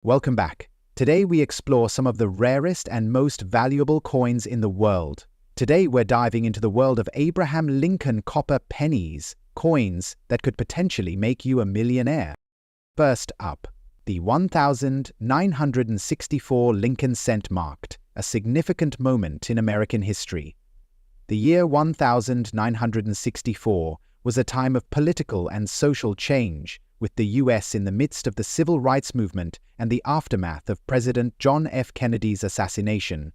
Welcome back. Today we explore some of the rarest and most valuable coins in the world. Today we're diving into the world of Abraham Lincoln copper pennies, coins that could potentially make you a millionaire. First up, the 1964 Lincoln cent marked a significant moment in American history. The year 1964 was a time of political and social change, with the U.S. in the midst of the civil rights movement and the aftermath of President John F. Kennedy's assassination.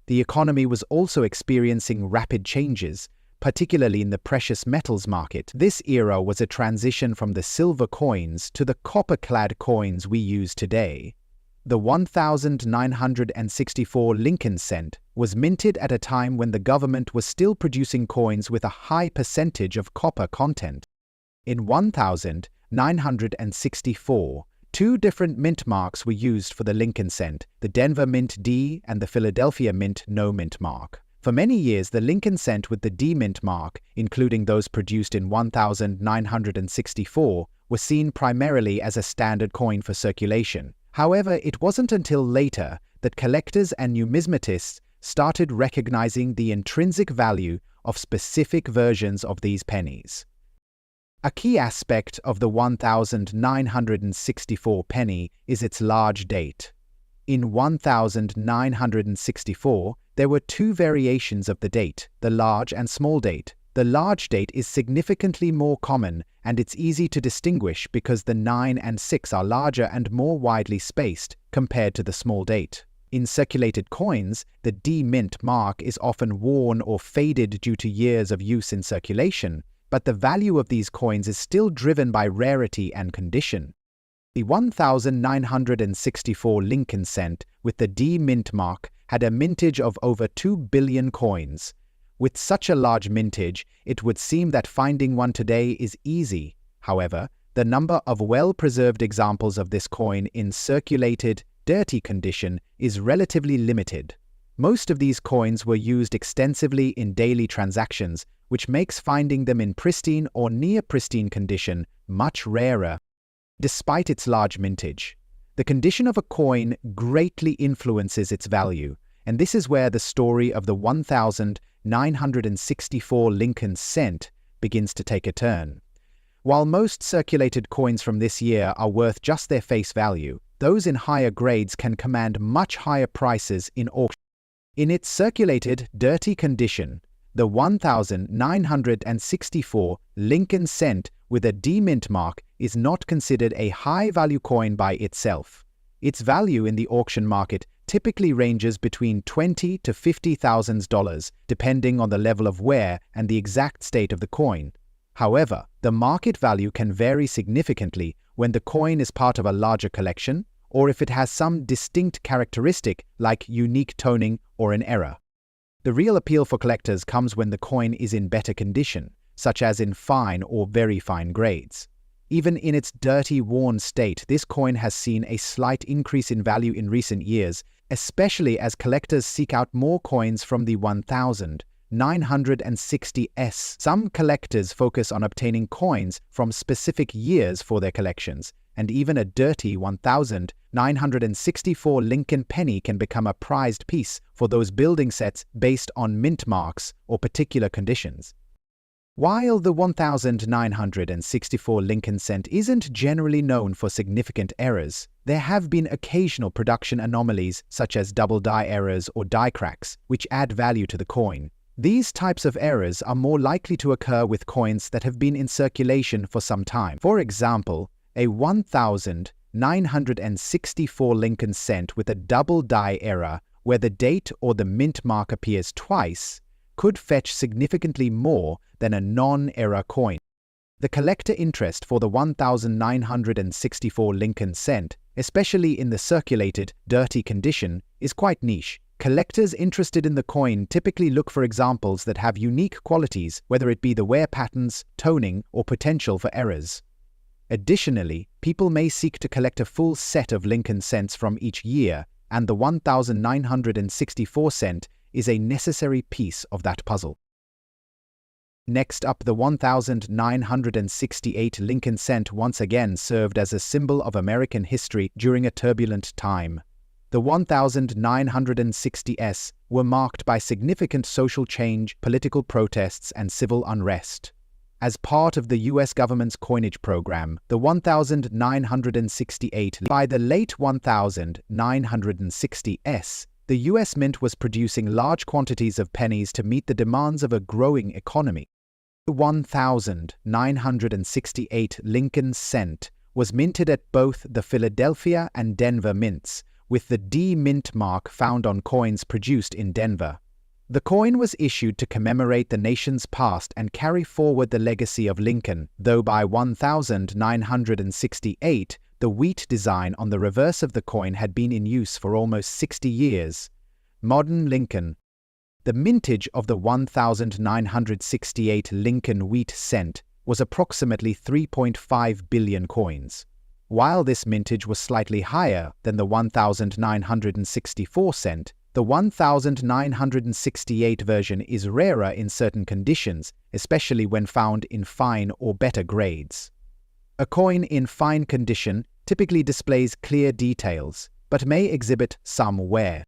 The economy was also experiencing rapid changes, particularly in the precious metals market. This era was a transition from the silver coins to the copper-clad coins we use today. The 1964 Lincoln cent was minted at a time when the government was still producing coins with a high percentage of copper content. In 1964, two different mint marks were used for the Lincoln cent, the Denver Mint D and the Philadelphia Mint No Mint mark. For many years, the Lincoln cent with the D Mint mark, including those produced in 1964, was seen primarily as a standard coin for circulation. However, it wasn't until later that collectors and numismatists started recognizing the intrinsic value of specific versions of these pennies. A key aspect of the 1964 penny is its large date. In 1964, there were two variations of the date, the large and small date. The large date is significantly more common, and it's easy to distinguish because the 9 and 6 are larger and more widely spaced compared to the small date. In circulated coins, the D Mint mark is often worn or faded due to years of use in circulation, but the value of these coins is still driven by rarity and condition. The 1964 Lincoln cent with the D Mint mark had a mintage of over 2 billion coins. With such a large mintage, it would seem that finding one today is easy. However, the number of well-preserved examples of this coin in circulated, dirty condition is relatively limited. Most of these coins were used extensively in daily transactions, which makes finding them in pristine or near-pristine condition much rarer. Despite its large mintage, the condition of a coin greatly influences its value, and this is where the story of the 1964 Lincoln cent begins to take a turn. While most circulated coins from this year are worth just their face value, those in higher grades can command much higher prices in auction. In its circulated, dirty condition, the 1964 Lincoln cent with a D Mint mark is not considered a high-value coin by itself. Its value in the auction market typically ranges between $20,000 to $50,000, depending on the level of wear and the exact state of the coin. However, the market value can vary significantly when the coin is part of a larger collection, or if it has some distinct characteristic like unique toning or an error. The real appeal for collectors comes when the coin is in better condition, such as in fine or very fine grades. Even in its dirty, worn state, this coin has seen a slight increase in value in recent years, especially as collectors seek out more coins from the 1960s. Some collectors focus on obtaining coins from specific years for their collections, and even a dirty 1964 Lincoln penny can become a prized piece for those building sets based on mint marks or particular conditions. While the 1964 Lincoln cent isn't generally known for significant errors, there have been occasional production anomalies such as double die errors or die cracks, which add value to the coin. These types of errors are more likely to occur with coins that have been in circulation for some time. For example, a 1964 Lincoln cent with a double die error where the date or the mint mark appears twice could fetch significantly more than a non-error coin. The collector interest for the 1964 Lincoln cent, especially in the circulated, dirty condition, is quite niche. Collectors interested in the coin typically look for examples that have unique qualities, whether it be the wear patterns, toning, or potential for errors. Additionally, people may seek to collect a full set of Lincoln cents from each year, and the 1964 cent is a necessary piece of that puzzle. Next up, the 1968 Lincoln cent once again served as a symbol of American history during a turbulent time. The 1960s were marked by significant social change, political protests, and civil unrest. As part of the U.S. government's coinage program, the 1968 by the late 1960s, the U.S. Mint was producing large quantities of pennies to meet the demands of a growing economy. The 1968 Lincoln cent was minted at both the Philadelphia and Denver mints, with the D mint mark found on coins produced in Denver. The coin was issued to commemorate the nation's past and carry forward the legacy of Lincoln, though by 1968, the wheat design on the reverse of the coin had been in use for almost 60 years. Modern Lincoln. The mintage of the 1968 Lincoln wheat cent was approximately 3.5 billion coins. While this mintage was slightly higher than the 1964 cent, the 1968 version is rarer in certain conditions, especially when found in fine or better grades. A coin in fine condition typically displays clear details, but may exhibit some wear.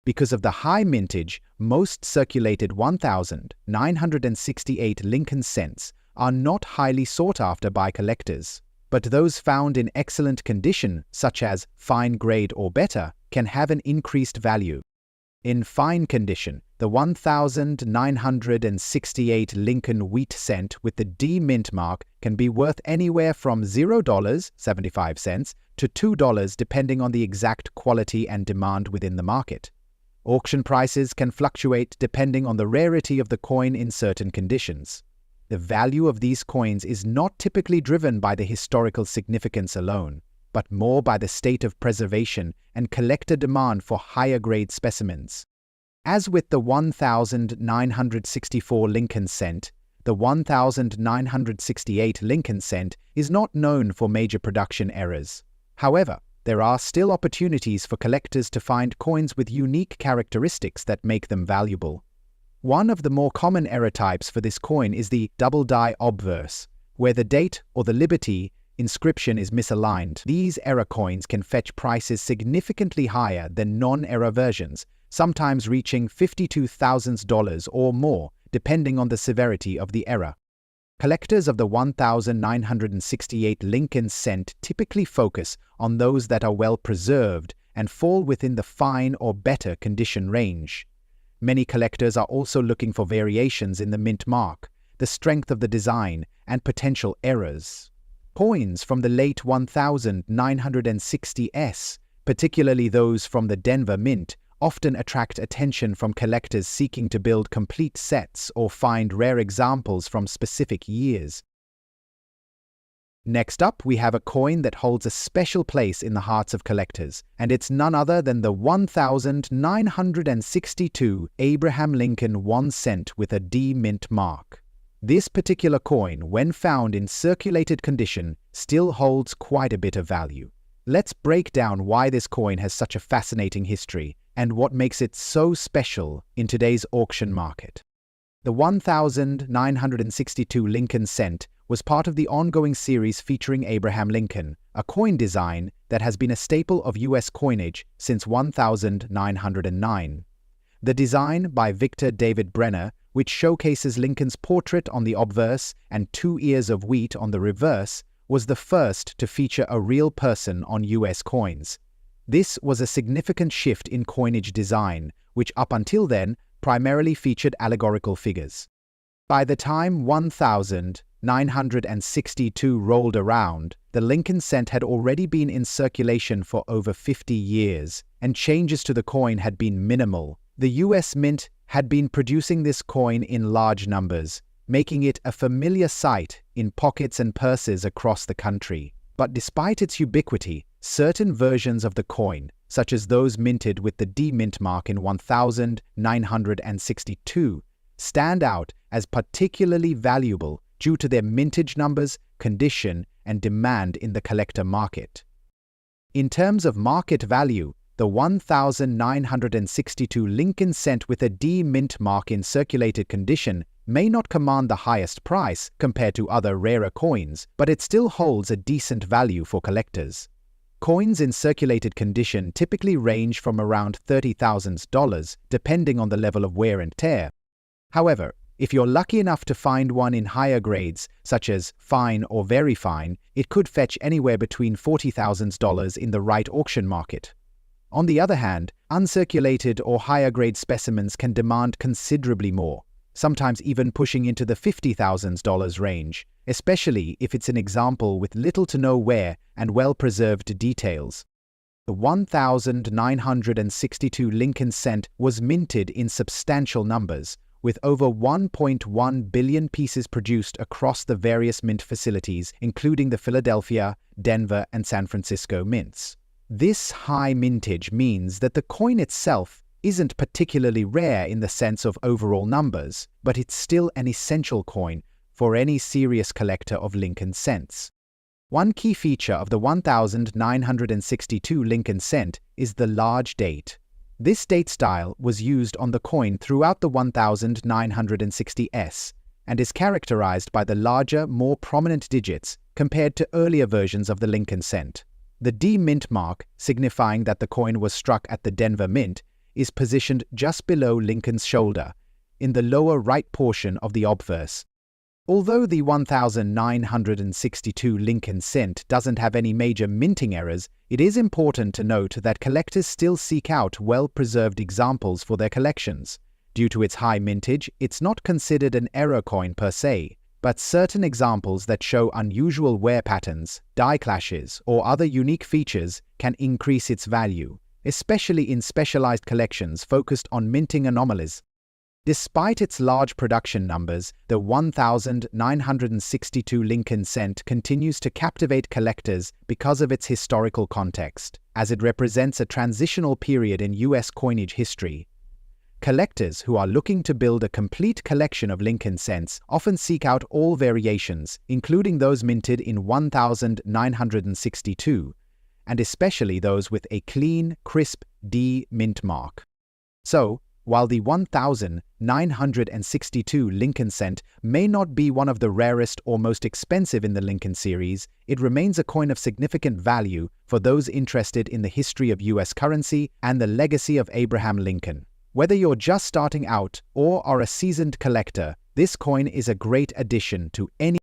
Because of the high mintage, most circulated 1968 Lincoln cents are not highly sought after by collectors, but those found in excellent condition, such as fine grade or better, can have an increased value. In fine condition, the 1968 Lincoln wheat cent with the D mint mark can be worth anywhere from $0.75 to $2 depending on the exact quality and demand within the market. Auction prices can fluctuate depending on the rarity of the coin in certain conditions. The value of these coins is not typically driven by the historical significance alone, but more by the state of preservation and collector demand for higher-grade specimens. As with the 1964 Lincoln cent, the 1968 Lincoln cent is not known for major production errors. However, there are still opportunities for collectors to find coins with unique characteristics that make them valuable. One of the more common error types for this coin is the double-die obverse, where the date or the Liberty inscription is misaligned. These error coins can fetch prices significantly higher than non-error versions, sometimes reaching $52,000 or more, depending on the severity of the error. Collectors of the 1968 Lincoln cent typically focus on those that are well preserved and fall within the fine or better condition range. Many collectors are also looking for variations in the mint mark, the strength of the design, and potential errors. Coins from the late 1960s, particularly those from the Denver Mint, often attract attention from collectors seeking to build complete sets or find rare examples from specific years. Next up, we have a coin that holds a special place in the hearts of collectors, and it's none other than the 1962 Abraham Lincoln 1 cent with a D mint mark. This particular coin, when found in circulated condition, still holds quite a bit of value. Let's break down why this coin has such a fascinating history and what makes it so special in today's auction market. The 1962 Lincoln cent was part of the ongoing series featuring Abraham Lincoln, a coin design that has been a staple of U.S. coinage since 1909. The design by Victor David Brenner, which showcases Lincoln's portrait on the obverse and 2 ears of wheat on the reverse, was the first to feature a real person on U.S. coins. This was a significant shift in coinage design, which up until then primarily featured allegorical figures. By the time 1962 rolled around, the Lincoln cent had already been in circulation for over 50 years, and changes to the coin had been minimal. The U.S. Mint had been producing this coin in large numbers, making it a familiar sight in pockets and purses across the country. But despite its ubiquity, certain versions of the coin, such as those minted with the D mint mark in 1962, stand out as particularly valuable due to their mintage numbers, condition, and demand in the collector market. In terms of market value, the 1962 Lincoln cent with a D mint mark in circulated condition may not command the highest price compared to other rarer coins, but it still holds a decent value for collectors. Coins in circulated condition typically range from around $30,000 depending on the level of wear and tear. However, if you're lucky enough to find one in higher grades, such as fine or very fine, it could fetch anywhere between $40,000 in the right auction market. On the other hand, uncirculated or higher grade specimens can demand considerably more, sometimes even pushing into the $50,000 range, especially if it's an example with little to no wear and well-preserved details. The 1962 Lincoln cent was minted in substantial numbers, with over 1.1 billion pieces produced across the various mint facilities, including the Philadelphia, Denver, and San Francisco mints. This high mintage means that the coin itself isn't particularly rare in the sense of overall numbers, but it's still an essential coin for any serious collector of Lincoln cents. One key feature of the 1962 Lincoln cent is the large date. This date style was used on the coin throughout the 1960s and is characterized by the larger, more prominent digits compared to earlier versions of the Lincoln cent. The D mint mark, signifying that the coin was struck at the Denver Mint, is positioned just below Lincoln's shoulder, in the lower right portion of the obverse. Although the 1962 Lincoln cent doesn't have any major minting errors, it is important to note that collectors still seek out well-preserved examples for their collections. Due to its high mintage, it's not considered an error coin per se, but certain examples that show unusual wear patterns, die clashes, or other unique features can increase its value, especially in specialized collections focused on minting anomalies. Despite its large production numbers, the 1962 Lincoln cent continues to captivate collectors because of its historical context, as it represents a transitional period in U.S. coinage history. Collectors who are looking to build a complete collection of Lincoln cents often seek out all variations, including those minted in 1962, and especially those with a clean, crisp D mint mark. So, while the 1962 Lincoln cent may not be one of the rarest or most expensive in the Lincoln series, it remains a coin of significant value for those interested in the history of U.S. currency and the legacy of Abraham Lincoln. Whether you're just starting out or are a seasoned collector, this coin is a great addition to any.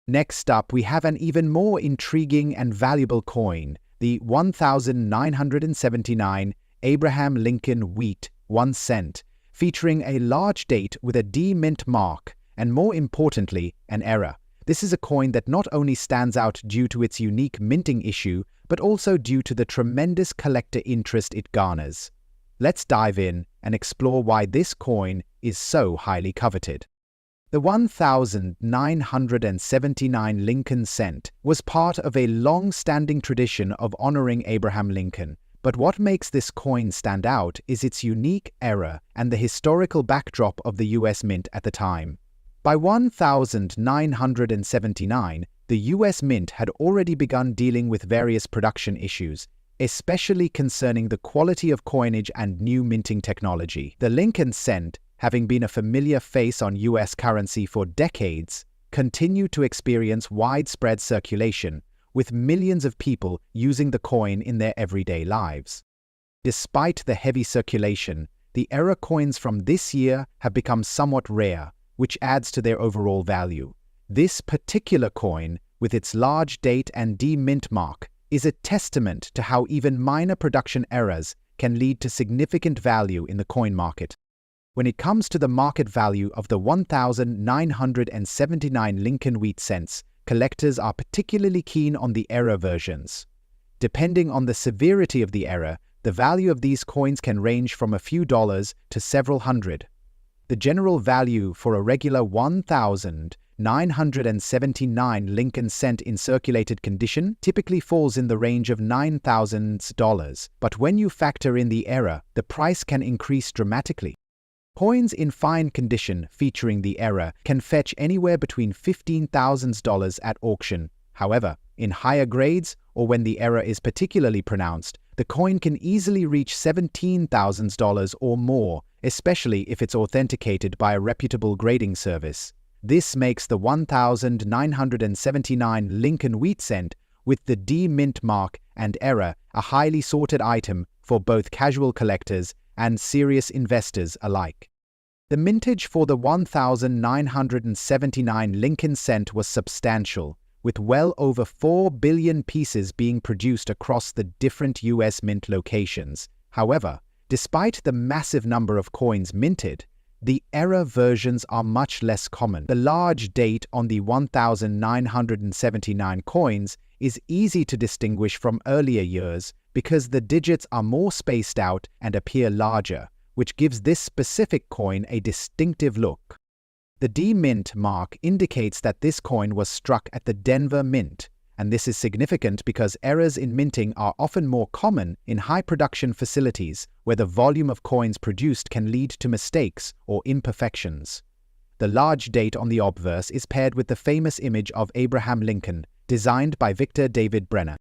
Next up, we have an even more intriguing and valuable coin, the 1979 Abraham Lincoln Wheat 1 cent, featuring a large date with a D mint mark and, more importantly, an error. This is a coin that not only stands out due to its unique minting issue, but also due to the tremendous collector interest it garners. Let's dive in and explore why this coin is so highly coveted. The 1979 Lincoln cent was part of a long-standing tradition of honoring Abraham Lincoln. But what makes this coin stand out is its unique error and the historical backdrop of the U.S. Mint at the time. By 1979, the U.S. Mint had already begun dealing with various production issues, especially concerning the quality of coinage and new minting technology. The Lincoln cent, having been a familiar face on U.S. currency for decades, continued to experience widespread circulation, with millions of people using the coin in their everyday lives. Despite the heavy circulation, the error coins from this year have become somewhat rare, which adds to their overall value. This particular coin, with its large date and D mint mark, is a testament to how even minor production errors can lead to significant value in the coin market. When it comes to the market value of the 1979 Lincoln Wheat cents, collectors are particularly keen on the error versions. Depending on the severity of the error, the value of these coins can range from a few dollars to several hundred. The general value for a regular 1979 Lincoln cent in circulated condition typically falls in the range of $9,000, but when you factor in the error, the price can increase dramatically. Coins in fine condition featuring the error can fetch anywhere between $15,000 at auction. However, in higher grades, or when the error is particularly pronounced, the coin can easily reach $17,000 or more, especially if it's authenticated by a reputable grading service. This makes the 1979 Lincoln wheat cent with the D mint mark and error a highly sorted item for both casual collectors and serious investors alike. The mintage for the 1979 Lincoln cent was substantial, with well over 4 billion pieces being produced across the different U.S. mint locations. However, despite the massive number of coins minted, the error versions are much less common. The large date on the 1979 coins is easy to distinguish from earlier years because the digits are more spaced out and appear larger, which gives this specific coin a distinctive look. The D Mint mark indicates that this coin was struck at the Denver Mint, and this is significant because errors in minting are often more common in high-production facilities where the volume of coins produced can lead to mistakes or imperfections. The large date on the obverse is paired with the famous image of Abraham Lincoln, designed by Victor David Brenner.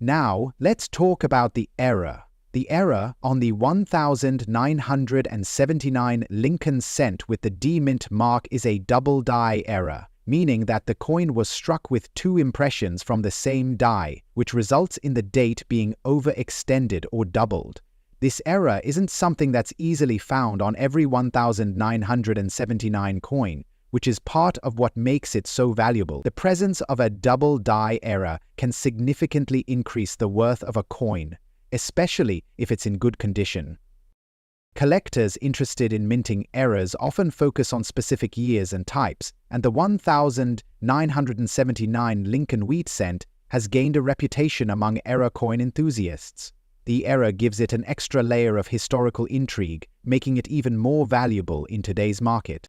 Now, let's talk about the error. The error on the 1979 Lincoln cent with the D Mint mark is a double die error, meaning that the coin was struck with two impressions from the same die, which results in the date being overextended or doubled. This error isn't something that's easily found on every 1979 coin, which is part of what makes it so valuable. The presence of a double die error can significantly increase the worth of a coin, especially if it's in good condition. Collectors interested in minting errors often focus on specific years and types, and the 1979 Lincoln wheat cent has gained a reputation among error coin enthusiasts. The error gives it an extra layer of historical intrigue, making it even more valuable in today's market.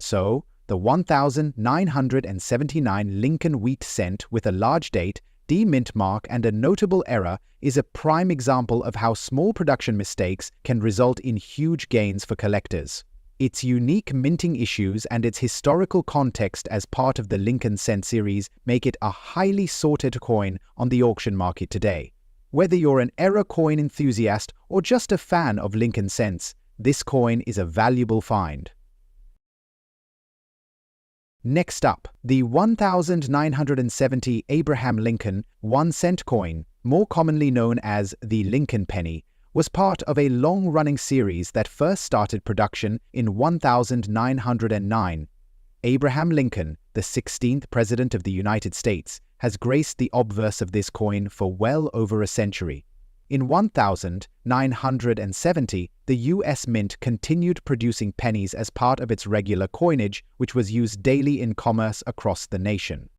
So, the 1979 Lincoln wheat cent with a large date, D Mint mark and a notable error is a prime example of how small production mistakes can result in huge gains for collectors. Its unique minting issues and its historical context as part of the Lincoln cent series make it a highly sorted coin on the auction market today. Whether you're an error coin enthusiast or just a fan of Lincoln cents, this coin is a valuable find. Next up, the 1970 Abraham Lincoln 1-cent coin, more commonly known as the Lincoln penny, was part of a long-running series that first started production in 1909. Abraham Lincoln, the 16th President of the United States, has graced the obverse of this coin for well over a century. In 1970, the U.S. Mint continued producing pennies as part of its regular coinage, which was used daily in commerce across the nation.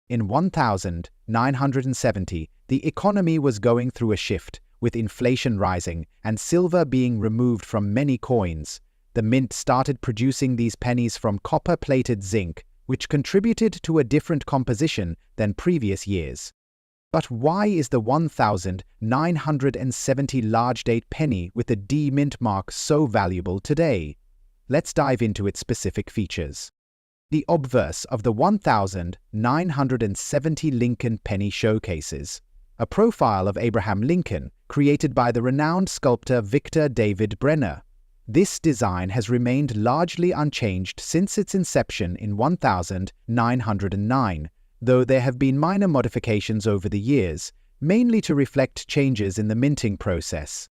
In 1970, the economy was going through a shift, with inflation rising and silver being removed from many coins. The Mint started producing these pennies from copper-plated zinc, which contributed to a different composition than previous years. But why is the 1970 large date penny with the D Mint mark so valuable today? Let's dive into its specific features. The obverse of the 1970 Lincoln penny showcases a profile of Abraham Lincoln created by the renowned sculptor Victor David Brenner. This design has remained largely unchanged since its inception in 1909, though there have been minor modifications over the years, mainly to reflect changes in the minting process.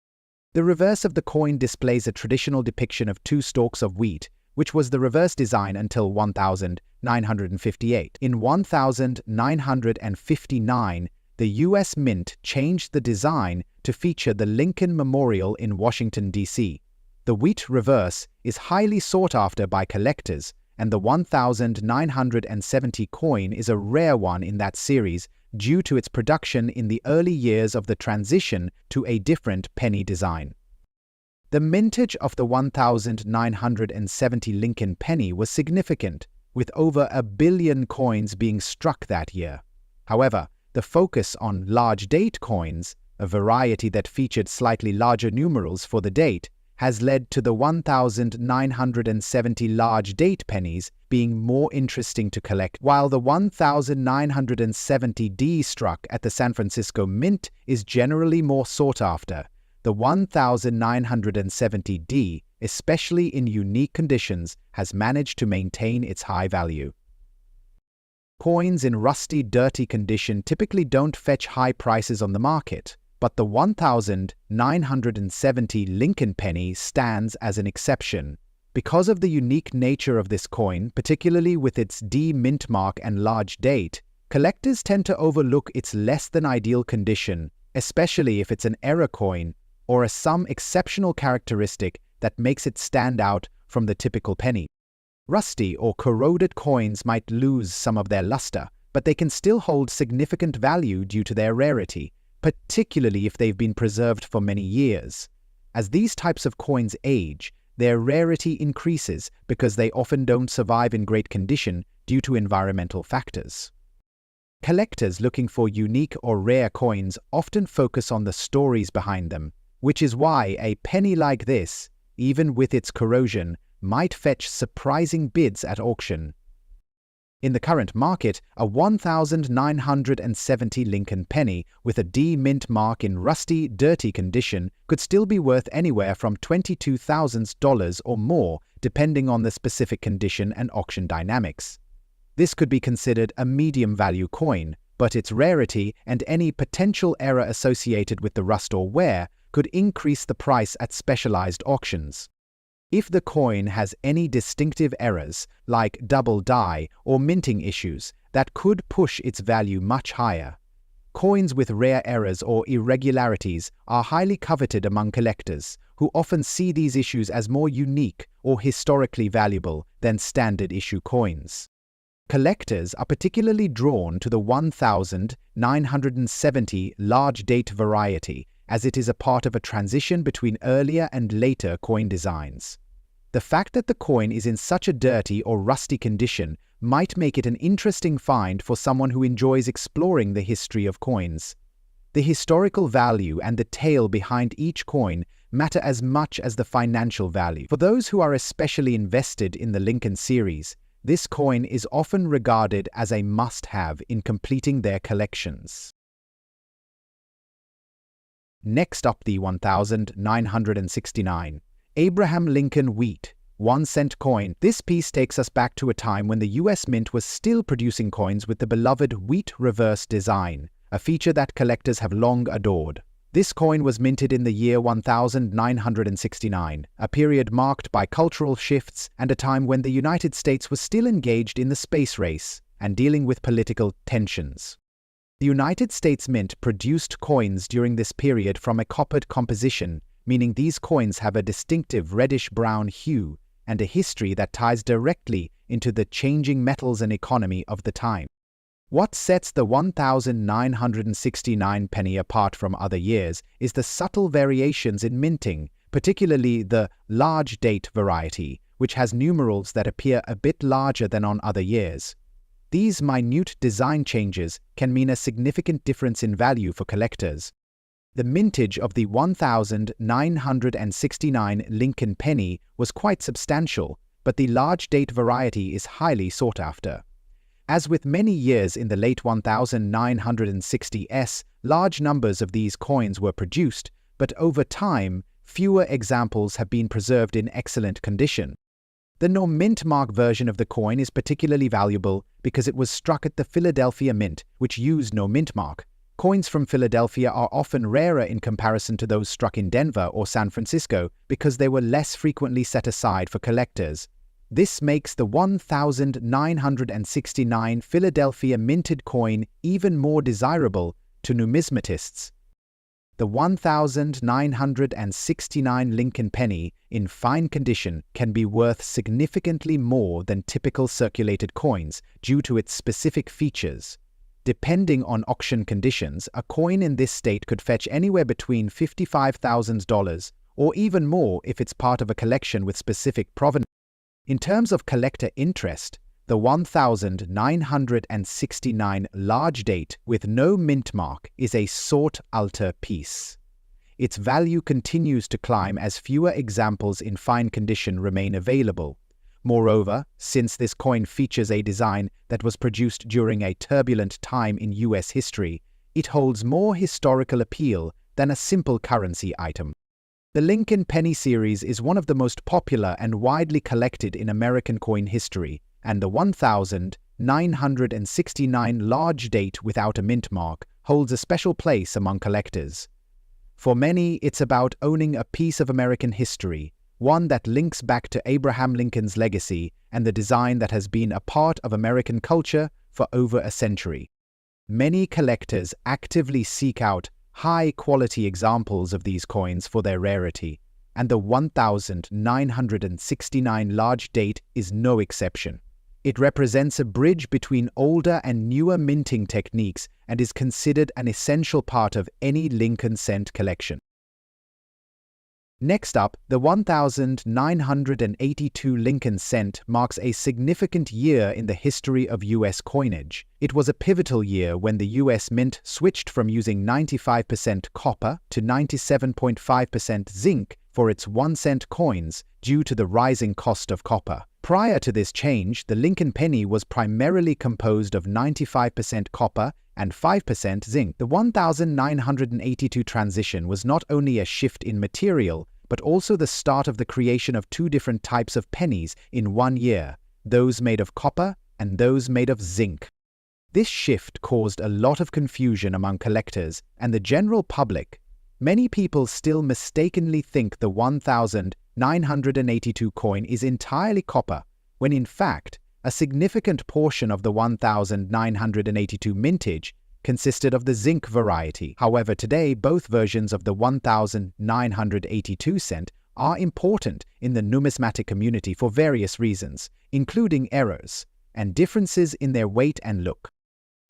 The reverse of the coin displays a traditional depiction of two stalks of wheat, which was the reverse design until 1958. In 1959, the U.S. Mint changed the design to feature the Lincoln Memorial in Washington, D.C. The wheat reverse is highly sought after by collectors, and the 1970 coin is a rare one in that series due to its production in the early years of the transition to a different penny design. The mintage of the 1970 Lincoln penny was significant, with over 1 billion coins being struck that year. However, the focus on large date coins, a variety that featured slightly larger numerals for the date, has led to the 1970 large date pennies being more interesting to collect. While the 1970D struck at the San Francisco Mint is generally more sought after, the 1970D, especially in unique conditions, has managed to maintain its high value. Coins in rusty, dirty condition typically don't fetch high prices on the market, but the 1970 Lincoln penny stands as an exception. Because of the unique nature of this coin, particularly with its D mint mark and large date, collectors tend to overlook its less than ideal condition, especially if it's an error coin or some exceptional characteristic that makes it stand out from the typical penny. Rusty or corroded coins might lose some of their luster, but they can still hold significant value due to their rarity, particularly if they've been preserved for many years. As these types of coins age, their rarity increases because they often don't survive in great condition due to environmental factors. Collectors looking for unique or rare coins often focus on the stories behind them, which is why a penny like this, even with its corrosion, might fetch surprising bids at auction. In the current market, a 1970 Lincoln penny with a D mint mark in rusty, dirty condition could still be worth anywhere from $22,000 or more, depending on the specific condition and auction dynamics. This could be considered a medium-value coin, but its rarity and any potential error associated with the rust or wear could increase the price at specialized auctions. If the coin has any distinctive errors, like double die or minting issues, that could push its value much higher. Coins with rare errors or irregularities are highly coveted among collectors, who often see these issues as more unique or historically valuable than standard-issue coins. Collectors are particularly drawn to the 1970 large date variety, as it is a part of a transition between earlier and later coin designs. The fact that the coin is in such a dirty or rusty condition might make it an interesting find for someone who enjoys exploring the history of coins. The historical value and the tale behind each coin matter as much as the financial value. For those who are especially invested in the Lincoln series, this coin is often regarded as a must-have in completing their collections. Next up, the 1969 Abraham Lincoln Wheat 1-cent coin. This piece takes us back to a time when the US Mint was still producing coins with the beloved wheat reverse design, a feature that collectors have long adored. This coin was minted in the year 1969, a period marked by cultural shifts and a time when the United States was still engaged in the space race and dealing with political tensions. The United States Mint produced coins during this period from a coppered composition, meaning these coins have a distinctive reddish-brown hue and a history that ties directly into the changing metals and economy of the time. What sets the 1969 penny apart from other years is the subtle variations in minting, particularly the large date variety, which has numerals that appear a bit larger than on other years. These minute design changes can mean a significant difference in value for collectors. The mintage of the 1969 Lincoln penny was quite substantial, but the large date variety is highly sought after. As with many years in the late 1960s, large numbers of these coins were produced, but over time, fewer examples have been preserved in excellent condition. The no mint mark version of the coin is particularly valuable because it was struck at the Philadelphia Mint, which used no mint mark. Coins from Philadelphia are often rarer in comparison to those struck in Denver or San Francisco because they were less frequently set aside for collectors. This makes the 1969 Philadelphia minted coin even more desirable to numismatists. The 1969 Lincoln penny in fine condition can be worth significantly more than typical circulated coins due to its specific features. Depending on auction conditions, a coin in this state could fetch anywhere between $55,000 or even more if it's part of a collection with specific provenance. In terms of collector interest, the 1969 large date with no mint mark is a sought-after piece. Its value continues to climb as fewer examples in fine condition remain available. Moreover, since this coin features a design that was produced during a turbulent time in US history, it holds more historical appeal than a simple currency item. The Lincoln Penny series is one of the most popular and widely collected in American coin history, and the 1969 large date without a mint mark holds a special place among collectors. For many, it's about owning a piece of American history, one that links back to Abraham Lincoln's legacy and the design that has been a part of American culture for over a century. Many collectors actively seek out high-quality examples of these coins for their rarity, and the 1969 large date is no exception. It represents a bridge between older and newer minting techniques and is considered an essential part of any Lincoln cent collection. Next up, the 1982 Lincoln cent marks a significant year in the history of U.S. coinage. It was a pivotal year when the U.S. Mint switched from using 95% copper to 97.5% zinc for its 1-cent coins due to the rising cost of copper. Prior to this change, the Lincoln penny was primarily composed of 95% copper and 5% zinc. The 1982 transition was not only a shift in material, but also the start of the creation of two different types of pennies in one year, those made of copper and those made of zinc. This shift caused a lot of confusion among collectors and the general public. Many people still mistakenly think the 1982 coin is entirely copper, when in fact, a significant portion of the 1982 mintage consisted of the zinc variety. However, today both versions of the 1982 cent are important in the numismatic community for various reasons, including errors and differences in their weight and look.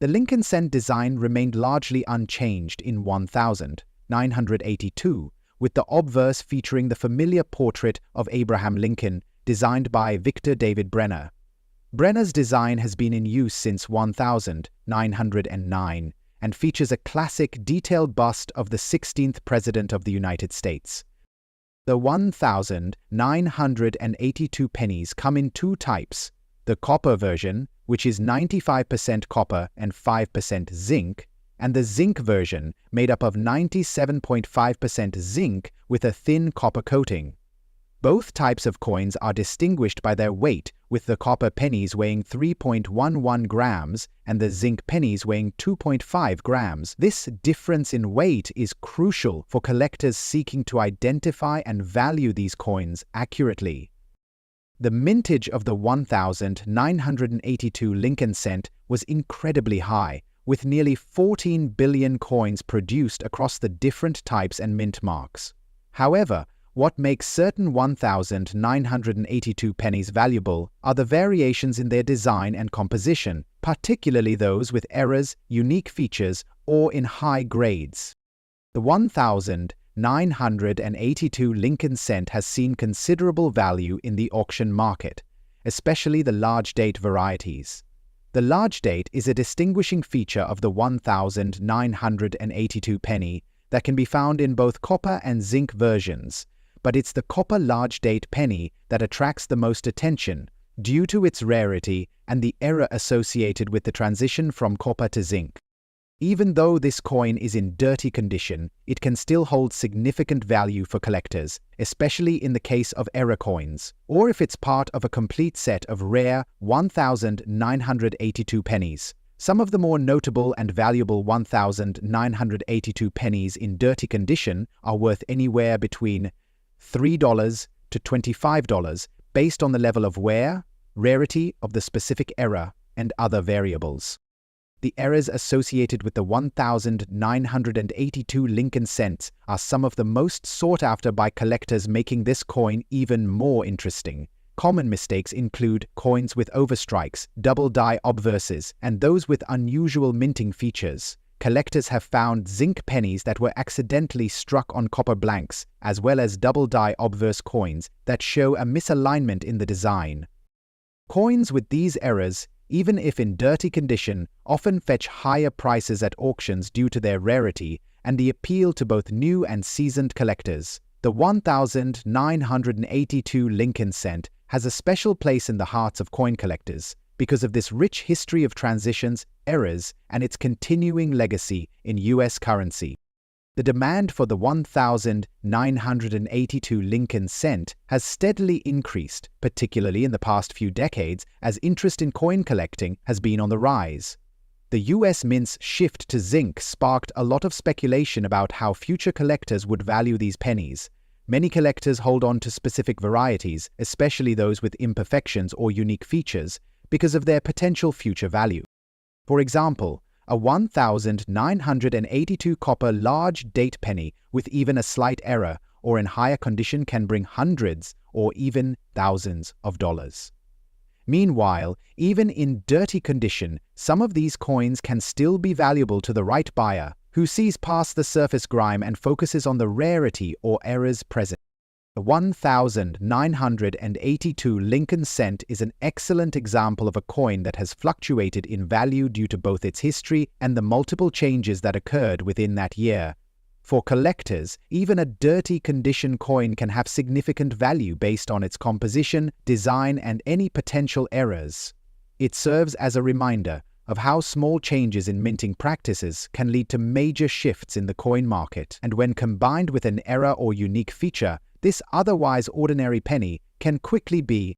The Lincoln cent design remained largely unchanged in 1982, with the obverse featuring the familiar portrait of Abraham Lincoln designed by Victor David Brenner. Brenner's design has been in use since 1909 and features a classic detailed bust of the 16th President of the United States. The 1982 pennies come in two types: the copper version, which is 95% copper and 5% zinc, and the zinc version, made up of 97.5% zinc with a thin copper coating. Both types of coins are distinguished by their weight, with the copper pennies weighing 3.11 grams and the zinc pennies weighing 2.5 grams. This difference in weight is crucial for collectors seeking to identify and value these coins accurately. The mintage of the 1982 Lincoln cent was incredibly high, with nearly 14 billion coins produced across the different types and mint marks. However, what makes certain 1982 pennies valuable are the variations in their design and composition, particularly those with errors, unique features, or in high grades. The 1982 Lincoln cent has seen considerable value in the auction market, especially the large date varieties. The large date is a distinguishing feature of the 1982 penny that can be found in both copper and zinc versions, but it's the copper large date penny that attracts the most attention due to its rarity and the error associated with the transition from copper to zinc. Even though this coin is in dirty condition, it can still hold significant value for collectors, especially in the case of error coins, or if it's part of a complete set of rare 1982 pennies. Some of the more notable and valuable 1982 pennies in dirty condition are worth anywhere between $3 to $25 based on the level of wear, rarity of the specific error, and other variables. The errors associated with the 1982 Lincoln cents are some of the most sought after by collectors, making this coin even more interesting. Common mistakes include coins with overstrikes, double die obverses, and those with unusual minting features. Collectors have found zinc pennies that were accidentally struck on copper blanks, as well as double die obverse coins that show a misalignment in the design. Coins with these errors, even if in dirty condition, often fetch higher prices at auctions due to their rarity and the appeal to both new and seasoned collectors. The 1982 Lincoln cent has a special place in the hearts of coin collectors because of this rich history of transitions, errors, and its continuing legacy in U.S. currency. The demand for the 1,982 Lincoln cent has steadily increased, particularly in the past few decades, as interest in coin collecting has been on the rise. The US Mint's shift to zinc sparked a lot of speculation about how future collectors would value these pennies. Many collectors hold on to specific varieties, especially those with imperfections or unique features, because of their potential future value. For example, a 1,982 copper large date penny with even a slight error or in higher condition can bring hundreds or even thousands of dollars. Meanwhile, even in dirty condition, some of these coins can still be valuable to the right buyer, who sees past the surface grime and focuses on the rarity or errors present. The 1,982 Lincoln cent is an excellent example of a coin that has fluctuated in value due to both its history and the multiple changes that occurred within that year. For collectors, even a dirty condition coin can have significant value based on its composition, design, and any potential errors. It serves as a reminder of how small changes in minting practices can lead to major shifts in the coin market, and when combined with an error or unique feature, this otherwise ordinary penny can quickly be